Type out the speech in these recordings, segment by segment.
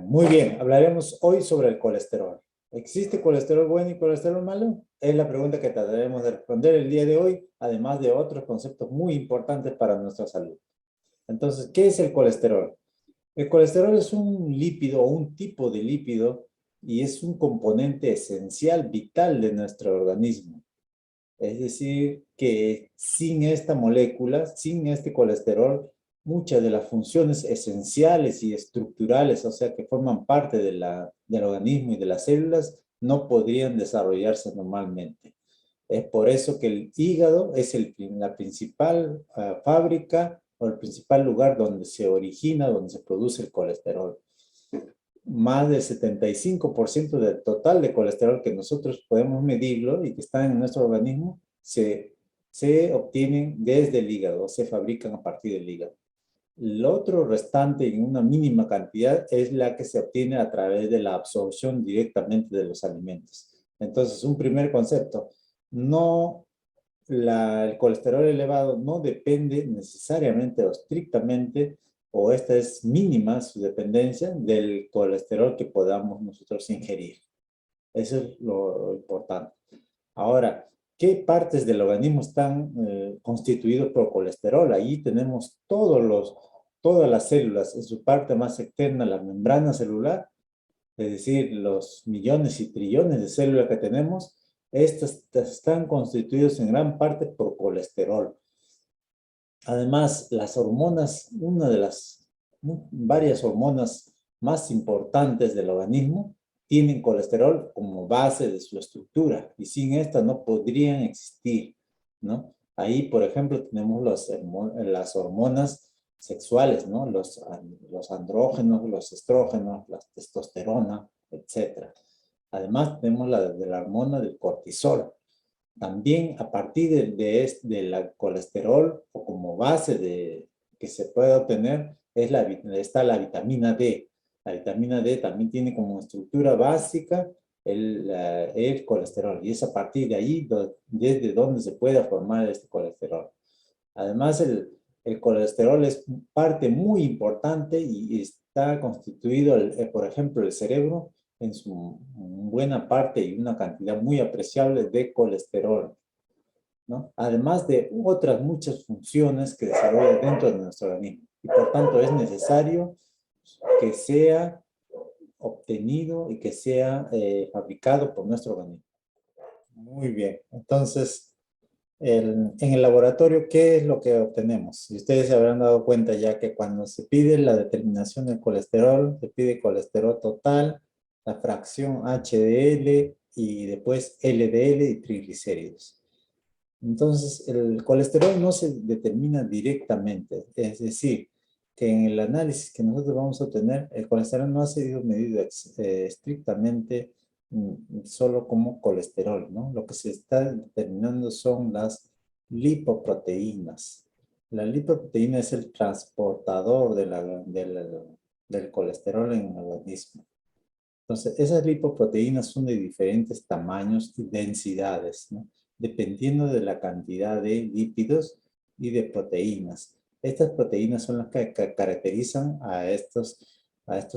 Muy bien, hablaremos hoy sobre el colesterol. ¿Existe colesterol bueno y colesterol malo? Es la pregunta que trataremos de responder el día de hoy, además de otros conceptos muy importantes para nuestra salud. Entonces, ¿qué es el colesterol? El colesterol es un lípido o un tipo de lípido y es un componente esencial, vital de nuestro organismo. Es decir, que sin esta molécula, sin este colesterol, muchas de las funciones esenciales y estructurales, o sea, que forman parte del organismo y de las células, no podrían desarrollarse normalmente. Es por eso que el hígado es la principal fábrica o el principal lugar donde se origina, donde se produce el colesterol. Más del 75% del total de colesterol que nosotros podemos medirlo y que está en nuestro organismo se obtienen desde el hígado, se fabrican a partir del hígado. El otro restante en una mínima cantidad es la que se obtiene a través de la absorción directamente de los alimentos. Entonces, un primer concepto, no el colesterol elevado no depende necesariamente o estrictamente, o esta es mínima su dependencia del colesterol que podamos nosotros ingerir. Eso es lo importante. Ahora, ¿qué partes del organismo están constituidos por colesterol? Ahí tenemos todas las células, en su parte más externa, la membrana celular, es decir, los millones y trillones de células que tenemos, estas están constituidas en gran parte por colesterol. Además, las hormonas, una de las varias hormonas más importantes del organismo, tienen colesterol como base de su estructura y sin esta no podrían existir, ¿no? Ahí, por ejemplo, tenemos las hormonas sexuales, ¿no? Los andrógenos, los estrógenos, la testosterona, etcétera. Además, tenemos la hormona del cortisol. También a partir de la colesterol o como base que se puede obtener está la vitamina D. La vitamina D también tiene como estructura básica el colesterol y es a partir de ahí desde donde se puede formar este colesterol. Además, el colesterol es parte muy importante y está constituido, por ejemplo, el cerebro en su buena parte y una cantidad muy apreciable de colesterol, ¿no? Además de otras muchas funciones que desarrolla dentro de nuestro organismo. Y por tanto es necesario que sea obtenido y que sea fabricado por nuestro organismo. Muy bien, entonces en el laboratorio, ¿qué es lo que obtenemos? Y ustedes se habrán dado cuenta ya que cuando se pide la determinación del colesterol, se pide colesterol total, la fracción HDL y después LDL y triglicéridos. Entonces, el colesterol no se determina directamente, es decir, que en el análisis que nosotros vamos a obtener, el colesterol no ha sido medido estrictamente solo como colesterol, ¿no? Lo que se está determinando son las lipoproteínas. La lipoproteína es el transportador del colesterol en el organismo. Entonces, esas lipoproteínas son de diferentes tamaños y densidades, ¿no? Dependiendo de la cantidad de lípidos y de proteínas. Estas proteínas son las que caracterizan a estos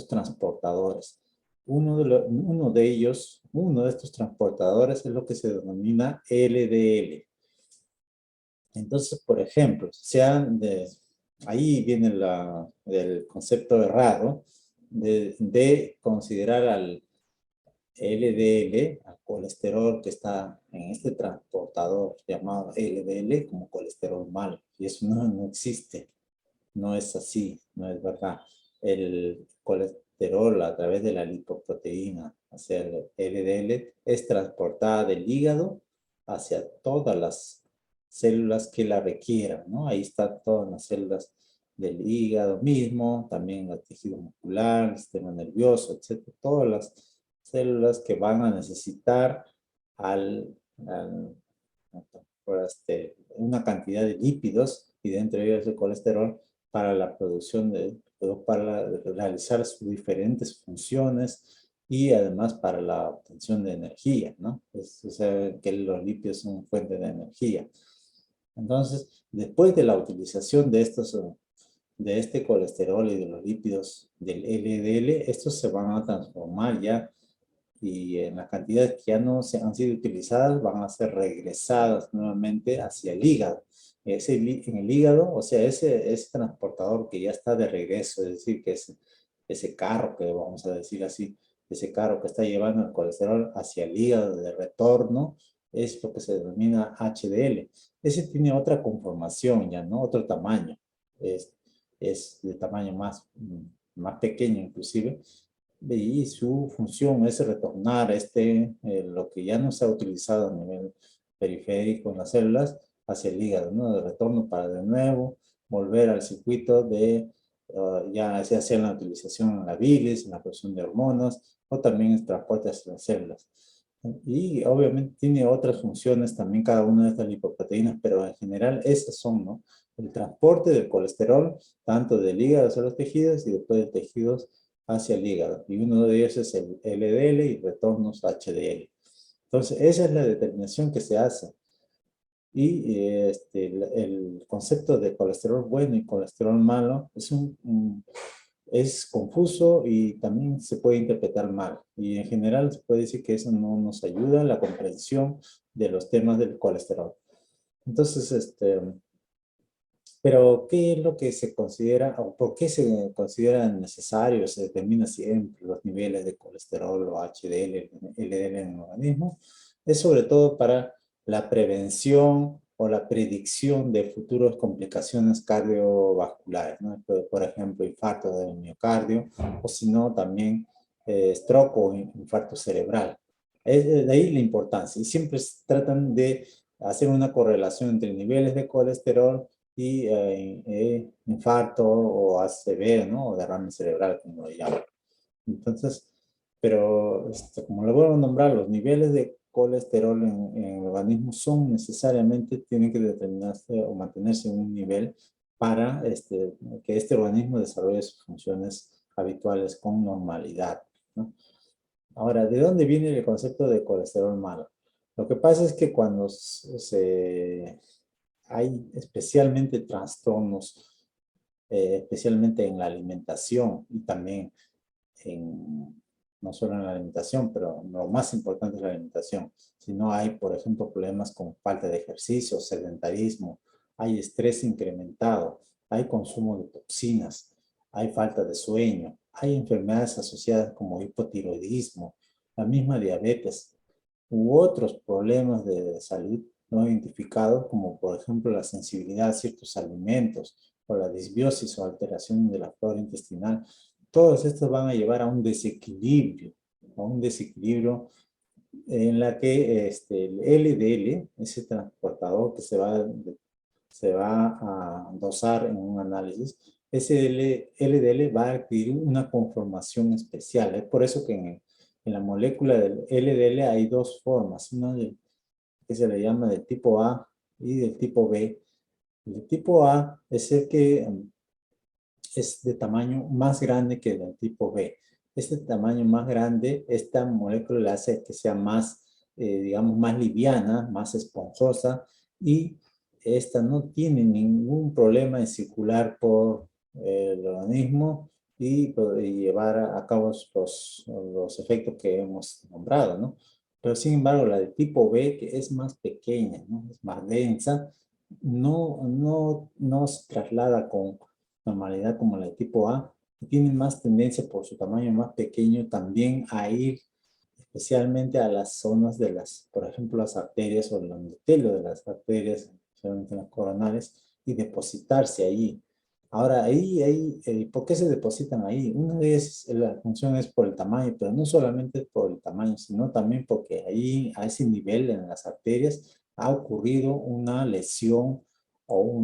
transportadores. Uno de estos transportadores es lo que se denomina LDL. Entonces, por ejemplo, ahí viene el concepto errado de considerar al LDL, al colesterol que está en este transportador llamado LDL como colesterol malo. Y eso no existe, no es así, no es verdad. El colesterol a través de la lipoproteína, hacia el LDL, es transportada del hígado hacia todas las células que la requieran, ¿no? Ahí están todas las células del hígado mismo, también el tejido muscular, el sistema nervioso, etcétera. Todas las células que van a necesitar una cantidad de lípidos y dentro de ellos el colesterol para la producción para realizar sus diferentes funciones y además para la obtención de energía, ¿no? O sea, que los lípidos son fuente de energía. Entonces, después de la utilización de estos de este colesterol y de los lípidos del LDL, estos se van a transformar ya y en las cantidades que ya no se han sido utilizadas van a ser regresadas nuevamente hacia el hígado. En el hígado, o sea, ese transportador que ya está de regreso, es decir, que es ese carro que vamos a decir así, ese carro que está llevando el colesterol hacia el hígado de retorno, es lo que se denomina HDL. Ese tiene otra conformación ya, ¿no? Otro tamaño. Es, es de tamaño más pequeño inclusive, y su función es retornar lo que ya no se ha utilizado a nivel periférico en las células hacia el hígado, ¿no? De retorno para de nuevo volver al circuito de, ya sea en la utilización en la bilis, en la producción de hormonas, o también en transporte hacia las células. Y obviamente tiene otras funciones también cada una de estas lipoproteínas, pero en general esas son, ¿no? El transporte del colesterol, tanto del hígado hacia los tejidos y después de tejidos hacia el hígado. Y uno de ellos es el LDL y retornos HDL. Entonces, esa es la determinación que se hace. Y el concepto de colesterol bueno y colesterol malo es confuso y también se puede interpretar mal. Y en general se puede decir que eso no nos ayuda en la comprensión de los temas del colesterol. Entonces, pero, ¿qué es lo que se considera o por qué se considera necesario, se determina siempre los niveles de colesterol o HDL, LDL en el organismo? Es sobre todo para la prevención o la predicción de futuras complicaciones cardiovasculares, ¿no? Por ejemplo, infarto del miocardio o si no, también stroke o infarto cerebral. Es de ahí la importancia y siempre tratan de hacer una correlación entre niveles de colesterol y infarto o ACV, ¿no? O derrame cerebral, como lo llaman. Entonces, pero como lo vuelvo a nombrar, los niveles de colesterol en el organismo son necesariamente, tienen que determinarse o mantenerse en un nivel para que este organismo desarrolle sus funciones habituales con normalidad, ¿no? Ahora, ¿de dónde viene el concepto de colesterol malo? Lo que pasa es que cuando hay especialmente trastornos, especialmente en la alimentación y también no solo en la alimentación, pero lo más importante es la alimentación. Si no hay, por ejemplo, problemas con falta de ejercicio, sedentarismo, hay estrés incrementado, hay consumo de toxinas, hay falta de sueño, hay enfermedades asociadas como hipotiroidismo, la misma diabetes u otros problemas de salud no identificados, como por ejemplo la sensibilidad a ciertos alimentos o la disbiosis o alteración de la flora intestinal. Todos estos van a llevar a un desequilibrio en la que el LDL, ese transportador que se va a dosar en un análisis, ese LDL va a adquirir una conformación especial. Es por eso que en la molécula del LDL hay dos formas, una que se le llama del tipo A y del tipo B. El tipo A es el que es de tamaño más grande que el del tipo B. Este tamaño más grande, esta molécula la hace que sea más, digamos, más liviana, más esponjosa y esta no tiene ningún problema en circular por el organismo y llevar a cabo los efectos que hemos nombrado, ¿no? Pero sin embargo, la de tipo B, que es más pequeña, ¿no? Es más densa, no se traslada con normalidad como la de tipo A, y tienen más tendencia por su tamaño más pequeño también a ir especialmente a las zonas de por ejemplo, las arterias o el endotelios de las arterias, especialmente las coronales, y depositarse ahí. Ahora, ¿por qué se depositan ahí? Una de ellas, la función es por el tamaño, pero no solamente por el tamaño, sino también porque ahí, a ese nivel, en las arterias, ha ocurrido una lesión o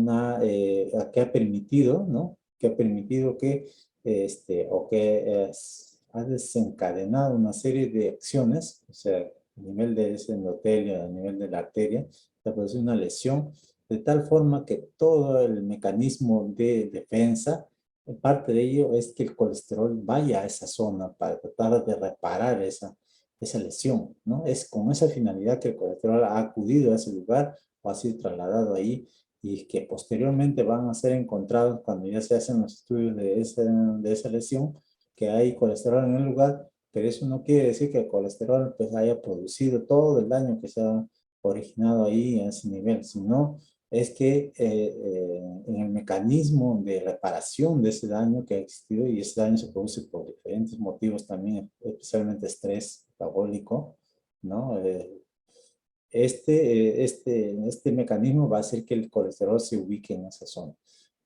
que ha permitido, ¿no? Que ha permitido que, o que ha desencadenado una serie de acciones, o sea, a nivel de ese endotelio, a nivel de la arteria, se produce una lesión, de tal forma que todo el mecanismo de defensa, parte de ello es que el colesterol vaya a esa zona para tratar de reparar esa lesión, ¿no? Es con esa finalidad que el colesterol ha acudido a ese lugar o ha sido trasladado ahí y que posteriormente van a ser encontrados cuando ya se hacen los estudios de esa lesión, que hay colesterol en el lugar, pero eso no quiere decir que el colesterol pues haya producido todo el daño que se ha originado ahí a ese nivel, sino es que en el mecanismo de reparación de ese daño que ha existido, y ese daño se produce por diferentes motivos también, especialmente estrés metabólico, ¿no? Este mecanismo va a hacer que el colesterol se ubique en esa zona.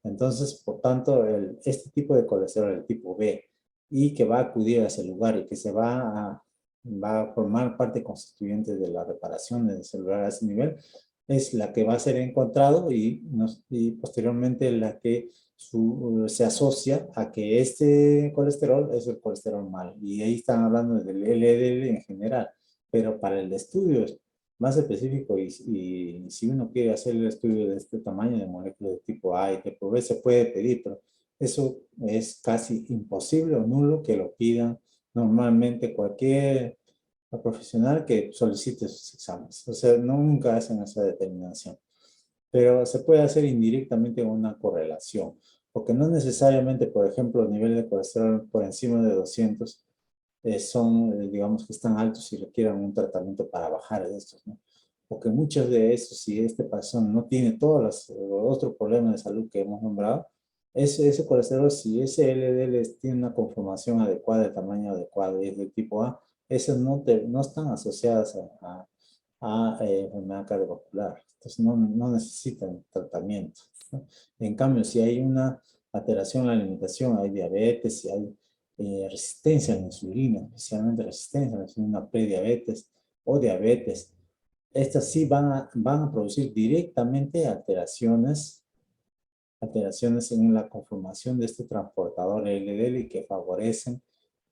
Entonces, por tanto, este tipo de colesterol, el tipo B, y que va a acudir a ese lugar y que va a formar parte constituyente de la reparación del celular a ese nivel, es la que va a ser encontrado y posteriormente la que se asocia a que este colesterol es el colesterol mal. Y ahí están hablando del LDL en general, pero para el estudio más específico y si uno quiere hacer el estudio de este tamaño de moléculas de tipo A y tipo B, se puede pedir, pero eso es casi imposible o nulo que lo pidan normalmente cualquier profesional que solicite sus exámenes. O sea, nunca hacen esa determinación. Pero se puede hacer indirectamente una correlación, porque no necesariamente, por ejemplo, el nivel de colesterol por encima de 200 digamos que están altos y requieren un tratamiento para bajar de estos, ¿no? Porque muchos de esos, si este paciente no tiene todos los otros problemas de salud que hemos nombrado, ese colesterol, si ese LDL tiene una conformación adecuada, de tamaño adecuado y es de tipo A, esas no están asociadas a enfermedad cardiovascular. Entonces no necesitan tratamiento, ¿no? En cambio, si hay una alteración en la alimentación, hay diabetes, si hay resistencia a la insulina, especialmente resistencia a la insulina, prediabetes o diabetes, estas sí van a producir directamente alteraciones en la conformación de este transportador LDL y que favorecen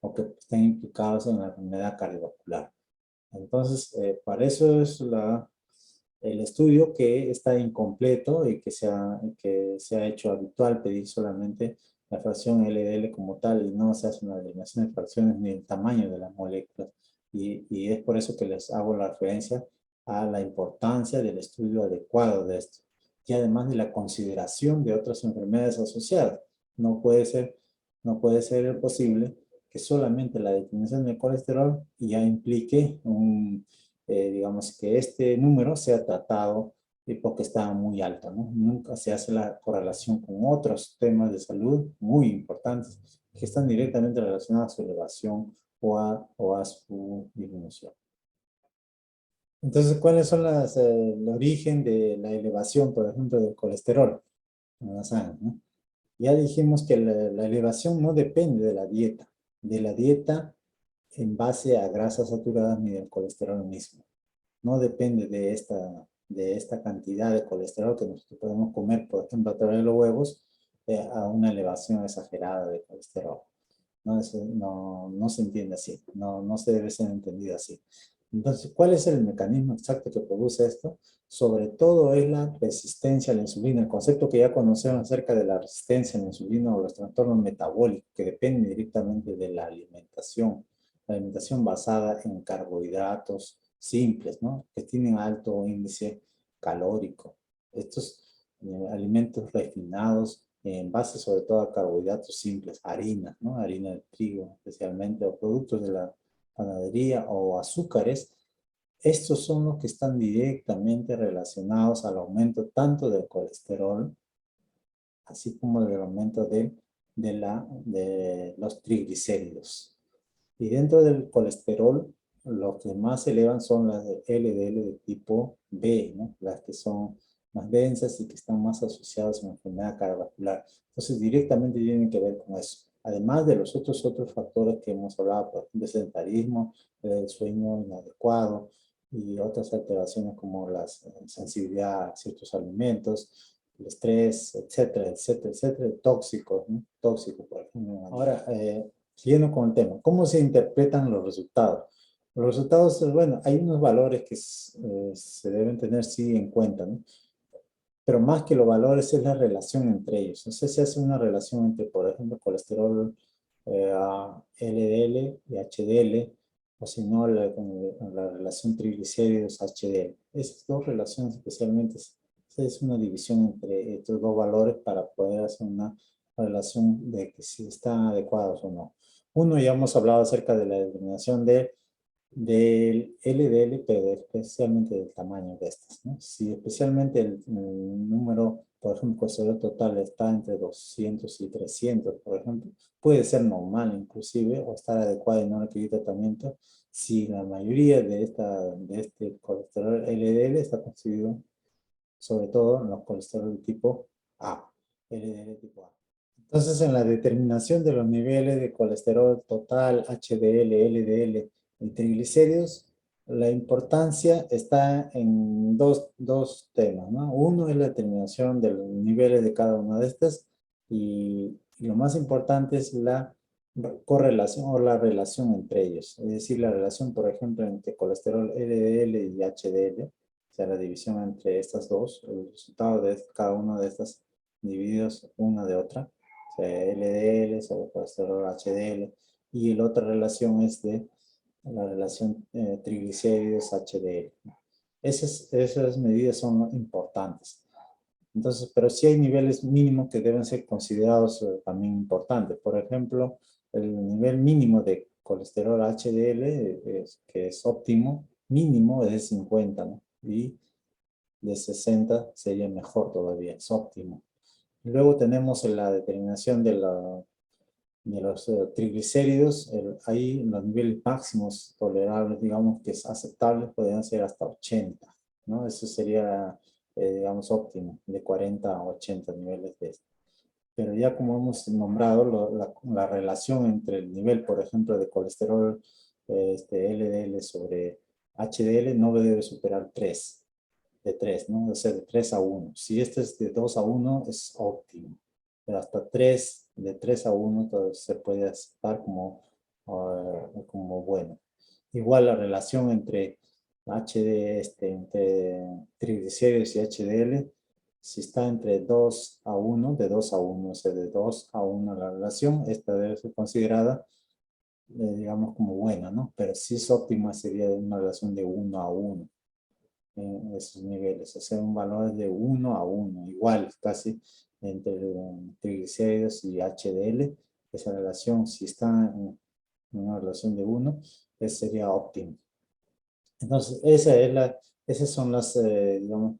o que están implicados en la enfermedad cardiovascular. Entonces, para eso es el estudio que está incompleto y que se ha hecho habitual pedir solamente la fracción LDL como tal y no se hace una determinación de fracciones ni el tamaño de las moléculas. Y es por eso que les hago la referencia a la importancia del estudio adecuado de esto y además de la consideración de otras enfermedades asociadas. No puede ser, no puede ser posible que solamente la determinación del colesterol ya implique digamos que este número sea tratado porque está muy alto, ¿no? Nunca se hace la correlación con otros temas de salud muy importantes que están directamente relacionados a su elevación o a su disminución. Entonces, ¿cuáles son el origen de la elevación, por ejemplo, del colesterol en la sangre, ¿no? Ya dijimos que la elevación no depende de la dieta en base a grasas saturadas ni del colesterol mismo. No depende de esta cantidad de colesterol que nosotros podemos comer, por ejemplo, a través de los huevos, a una elevación exagerada de colesterol. No se entiende así, no se debe ser entendido así. Entonces, ¿cuál es el mecanismo exacto que produce esto? Sobre todo es la resistencia a la insulina, el concepto que ya conocemos acerca de la resistencia a la insulina o los trastornos metabólicos que dependen directamente de la alimentación basada en carbohidratos simples, ¿no? Que tienen alto índice calórico. Estos alimentos refinados en base sobre todo a carbohidratos simples, harina, ¿no? Harina de trigo especialmente, o productos de la panadería o azúcares, estos son los que están directamente relacionados al aumento tanto del colesterol, así como del aumento de los triglicéridos. Y dentro del colesterol, los que más se elevan son las de LDL de tipo B, ¿no? Las que son más densas y que están más asociadas a una enfermedad cardiovascular. Entonces, directamente tienen que ver con eso. Además de los otros factores que hemos hablado, por ejemplo, el sedentarismo, el sueño inadecuado y otras alteraciones como la sensibilidad a ciertos alimentos, el estrés, etcétera, etcétera, etcétera, tóxicos, ¿no? Tóxicos, por ejemplo. Ahora, siguiendo con el tema, ¿cómo se interpretan los resultados? Los resultados, bueno, hay unos valores que se deben tener sí en cuenta, ¿no? Pero más que los valores es la relación entre ellos. No sé si hace una relación entre, por ejemplo, colesterol LDL y HDL, o si no, la relación triglicéridos HDL. Esas dos relaciones especialmente es una división entre estos dos valores para poder hacer una relación de que si están adecuados o no. Uno, ya hemos hablado acerca de la determinación del LDL, pero especialmente del tamaño de estas, ¿no? Si especialmente el número, por ejemplo, colesterol total está entre 200 y 300, por ejemplo, puede ser normal inclusive o estar adecuado y no requerir tratamiento si la mayoría de este colesterol LDL está constituido sobre todo en los colesterol tipo A, LDL tipo A. Entonces, en la determinación de los niveles de colesterol total, HDL, LDL y triglicéridos, la importancia está en dos temas, ¿no? Uno es la determinación de los niveles de cada una de estas y lo más importante es la correlación o la relación entre ellos. Es decir, la relación, por ejemplo, entre colesterol LDL y HDL, o sea, la división entre estas dos, el resultado de cada una de estas divididos una de otra, LDL sobre colesterol HDL, y la otra relación es de la relación triglicéridos HDL. Esas medidas son importantes. Entonces, pero sí hay niveles mínimos que deben ser considerados también importantes. Por ejemplo, el nivel mínimo de colesterol HDL, que es óptimo, mínimo es de 50, ¿no? Y de 60 sería mejor todavía, es óptimo. Luego tenemos la determinación de los triglicéridos. Ahí los niveles máximos tolerables, digamos, que es aceptables, podrían ser hasta 80, ¿no? Eso sería, digamos, óptimo, de 40 a 80 niveles de esto. Pero ya como hemos nombrado, la relación entre el nivel, por ejemplo, de colesterol LDL sobre HDL no debe superar 3, de 3, ¿no? O sea, de 3 a 1. Si este es de 2 a 1, es óptimo. Pero hasta 3, de 3 a 1, entonces se puede aceptar como bueno. Igual la relación entre entre triglicéridos y HDL, si está entre 2 a 1, de 2 a 1, o sea, de 2 a 1 la relación, esta debe ser considerada, digamos, como buena, ¿no? Pero si es óptima, sería una relación de 1 a 1 en esos niveles, o sea, un valor de 1 a 1, igual casi entre triglicéridos y HDL, esa relación, si está en una relación de 1, sería óptimo. Entonces, esas son las, digamos,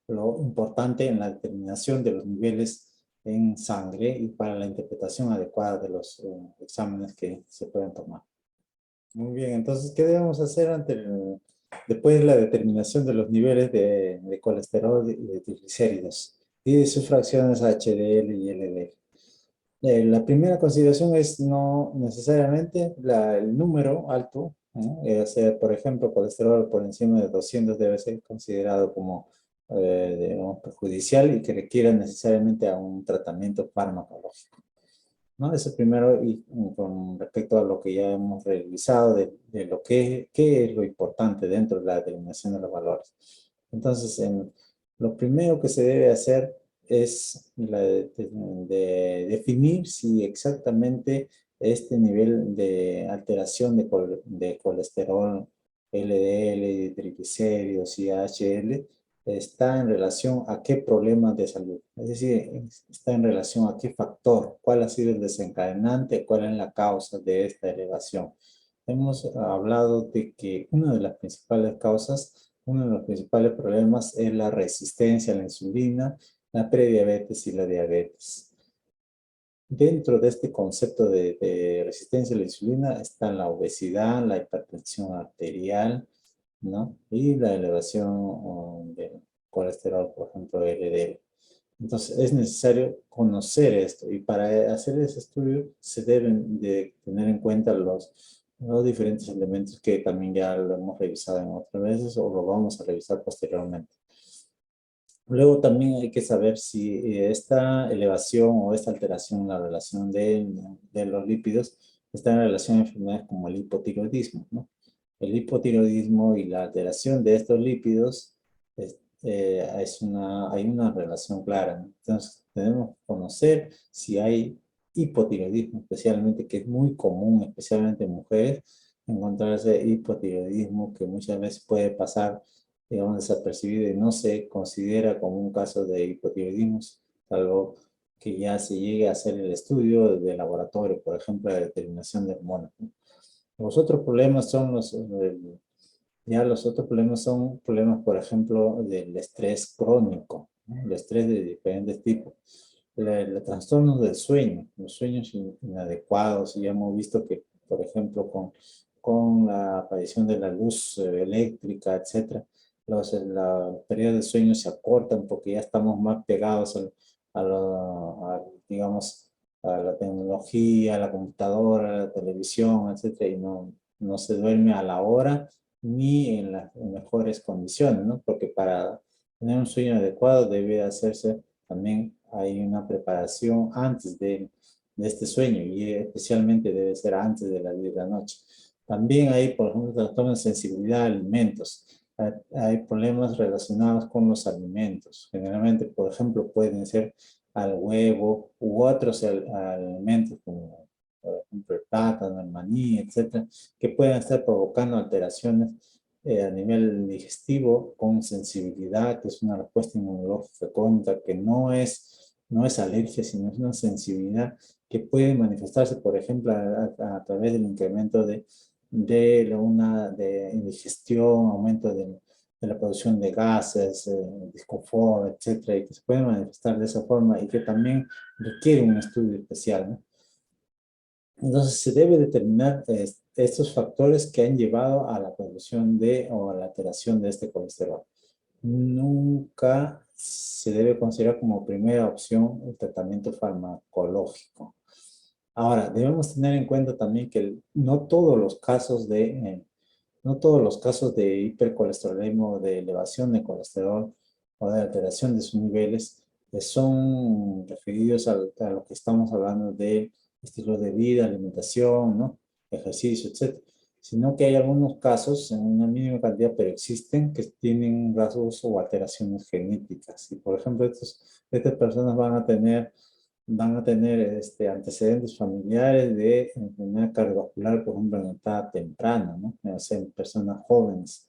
lo importante en la determinación de los niveles en sangre y para la interpretación adecuada de los exámenes que se pueden tomar. Muy bien, entonces, ¿qué debemos hacer después de la determinación de los niveles de colesterol y de triglicéridos y de sus fracciones HDL y LDL? La primera consideración es no necesariamente el número alto, ¿no? O sea, por ejemplo, colesterol por encima de 200 debe ser considerado como digamos, perjudicial y que requiera necesariamente a un tratamiento farmacológico, ¿no? Eso primero, y con respecto a lo que ya hemos revisado de lo qué es lo importante dentro de la determinación de los valores. Entonces, lo primero que se debe hacer es de definir si exactamente este nivel de alteración de colesterol LDL, triglicéridos y HDL está en relación a qué problemas de salud. Es decir, está en relación a qué factor, cuál ha sido el desencadenante, cuál es la causa de esta elevación. Hemos hablado de que una de las principales causas, uno de los principales problemas es la resistencia a la insulina, la prediabetes y la diabetes. Dentro de este concepto de resistencia a la insulina están la obesidad, la hipertensión arterial, ¿no? Y la elevación del colesterol, por ejemplo, LDL. Entonces, es necesario conocer esto y para hacer ese estudio se deben de tener en cuenta los diferentes elementos que también ya lo hemos revisado en otras veces o lo vamos a revisar posteriormente. Luego también hay que saber si esta elevación o esta alteración en la relación de los lípidos está en relación a enfermedades como el hipotiroidismo, ¿no? El hipotiroidismo y la alteración de estos lípidos hay una relación clara, ¿no? Entonces tenemos que conocer si hay hipotiroidismo, especialmente que es muy común, especialmente en mujeres, encontrarse hipotiroidismo que muchas veces puede pasar digamos, desapercibido y no se considera como un caso de hipotiroidismo, salvo que ya se llegue a hacer el estudio de laboratorio, por ejemplo, la determinación de hormonas, ¿no? Los otros problemas son ya los otros problemas son problemas, por ejemplo, del estrés crónico, ¿no? El estrés de diferentes tipos. Los trastornos del sueño, los sueños inadecuados, y ya hemos visto que, por ejemplo, con la aparición de la luz eléctrica, etcétera, la periodo de sueño se acortan porque ya estamos más pegados digamos, a la tecnología, a la computadora, a la televisión, etcétera, y no se duerme a la hora ni en las mejores condiciones, ¿no? Porque para tener un sueño adecuado debe hacerse también hay una preparación antes de este sueño y especialmente debe ser antes de las 10 de la noche. También hay, por ejemplo, trastornos de sensibilidad a alimentos. Hay problemas relacionados con los alimentos. Generalmente, por ejemplo, pueden ser al huevo u otros alimentos como, por ejemplo, el plátano, el maní, etcétera, que pueden estar provocando alteraciones a nivel digestivo con sensibilidad, que es una respuesta inmunológica contra, que no es alergia, sino es una sensibilidad que puede manifestarse, por ejemplo, a través del incremento de indigestión, aumento de la producción de gases, disconfort, etcétera, y que se puede manifestar de esa forma y que también requiere un estudio especial, ¿no? Entonces se debe determinar estos factores que han llevado a la producción o a la alteración de este colesterol. Nunca se debe considerar como primera opción el tratamiento farmacológico. Ahora, debemos tener en cuenta también que no todos los casos de hipercolesterolemia o de elevación de colesterol o de alteración de sus niveles son referidos a lo que estamos hablando de estilo de vida, alimentación, ¿no? Ejercicio, etcétera, sino que hay algunos casos en una mínima cantidad, pero existen, que tienen rasgos o alteraciones genéticas. Y, por ejemplo, estas personas van a tener antecedentes familiares de enfermedad cardiovascular, por ejemplo, en etapa temprana, ¿no? O sea, en personas jóvenes,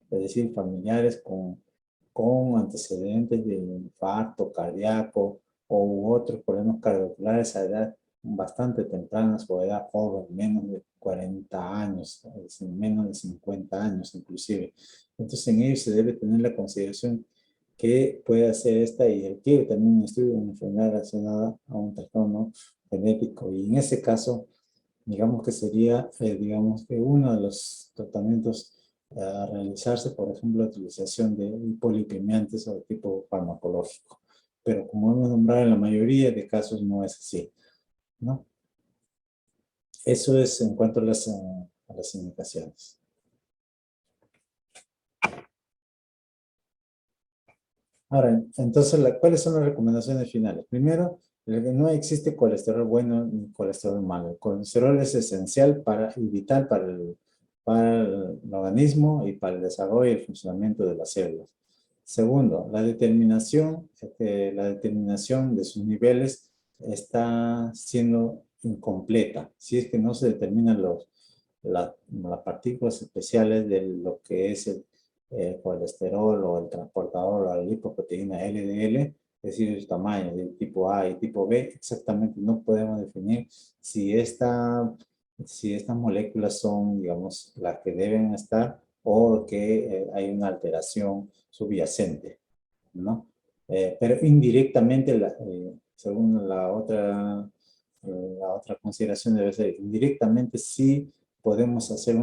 es decir, familiares con antecedentes de infarto cardíaco u otros problemas cardiovasculares a edad bastante tempranas o edad joven, menos de 40 años, es decir, menos de 50 años inclusive. Entonces, en ello se debe tener la consideración que puede hacer esta y requiere también un estudio de una enfermedad relacionada a un trastorno genético. Y en ese caso, digamos que sería, digamos que uno de los tratamientos a realizarse, por ejemplo, la utilización de polipigmentos o de tipo farmacológico. Pero como hemos nombrado, en la mayoría de casos no es así, ¿no? Eso es en cuanto a las indicaciones. Ahora, entonces, ¿cuáles son las recomendaciones finales? Primero, no existe colesterol bueno ni colesterol malo. El colesterol es esencial y vital para el organismo y para el desarrollo y el funcionamiento de las células. Segundo, la determinación de sus niveles está siendo incompleta. Si es que no se determinan las partículas especiales de lo que es el colesterol o el transportador o la lipoproteína LDL, es decir, su tamaño de tipo A y tipo B, exactamente no podemos definir si, si estas moléculas son, digamos, las que deben estar o que hay una alteración subyacente, ¿no? Pero indirectamente, según la otra consideración debe ser, indirectamente sí podemos hacer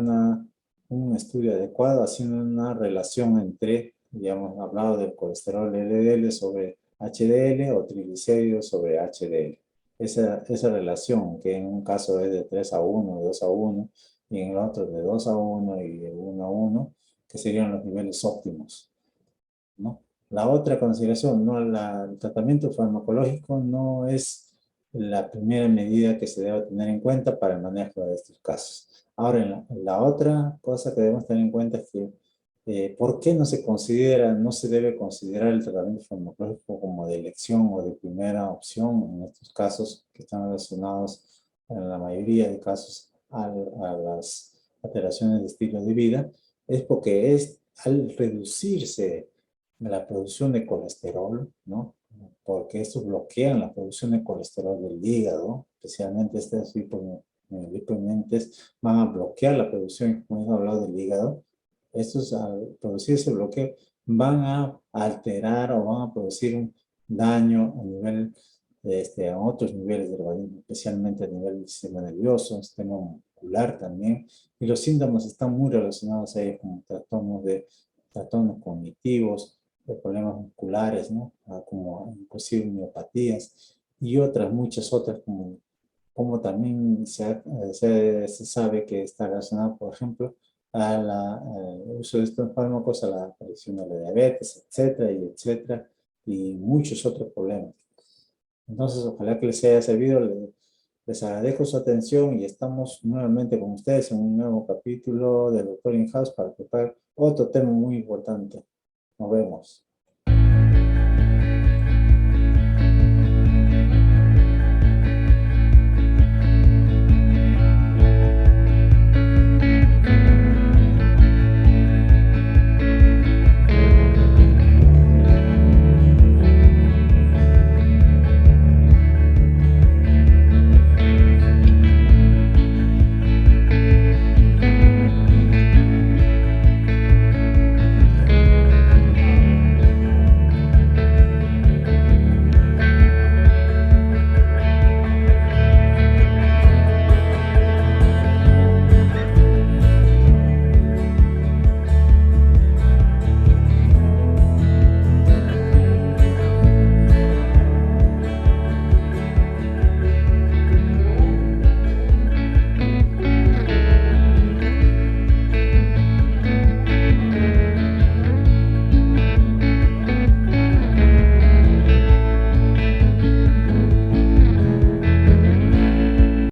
un estudio adecuado haciendo una relación entre, digamos, hablado del colesterol LDL sobre HDL o triglicéridos sobre HDL. Esa relación, que en un caso es de 3:1, 2:1, y en el otro de 2:1 y de 1:1, que serían los niveles óptimos, ¿no? La otra consideración, ¿no? El tratamiento farmacológico no es la primera medida que se debe tener en cuenta para el manejo de estos casos. Ahora, la otra cosa que debemos tener en cuenta es que ¿por qué no se debe considerar el tratamiento farmacológico como de elección o de primera opción en estos casos que están relacionados en la mayoría de casos a las alteraciones de estilo de vida? Es porque al reducirse la producción de colesterol, ¿no? Porque estos bloquean la producción de colesterol del hígado, especialmente estas lipoimente van a bloquear la producción, como hemos hablado, del hígado. Estos, al producir ese bloqueo, van a alterar o van a producir un daño a nivel, a otros niveles del organismo, especialmente a nivel del sistema nervioso, sistema muscular también, y los síntomas están muy relacionados a ellos, como trastornos cognitivos, de problemas musculares, ¿no? Como inclusive miopatías y otras, muchas otras, como también se sabe que está relacionado, por ejemplo, al uso de estos fármacos, a la aparición de la diabetes, etcétera, y etcétera, y muchos otros problemas. Entonces, ojalá que les haya servido. Les agradezco su atención y estamos nuevamente con ustedes en un nuevo capítulo de Doctor In House para tratar otro tema muy importante. Nos vemos.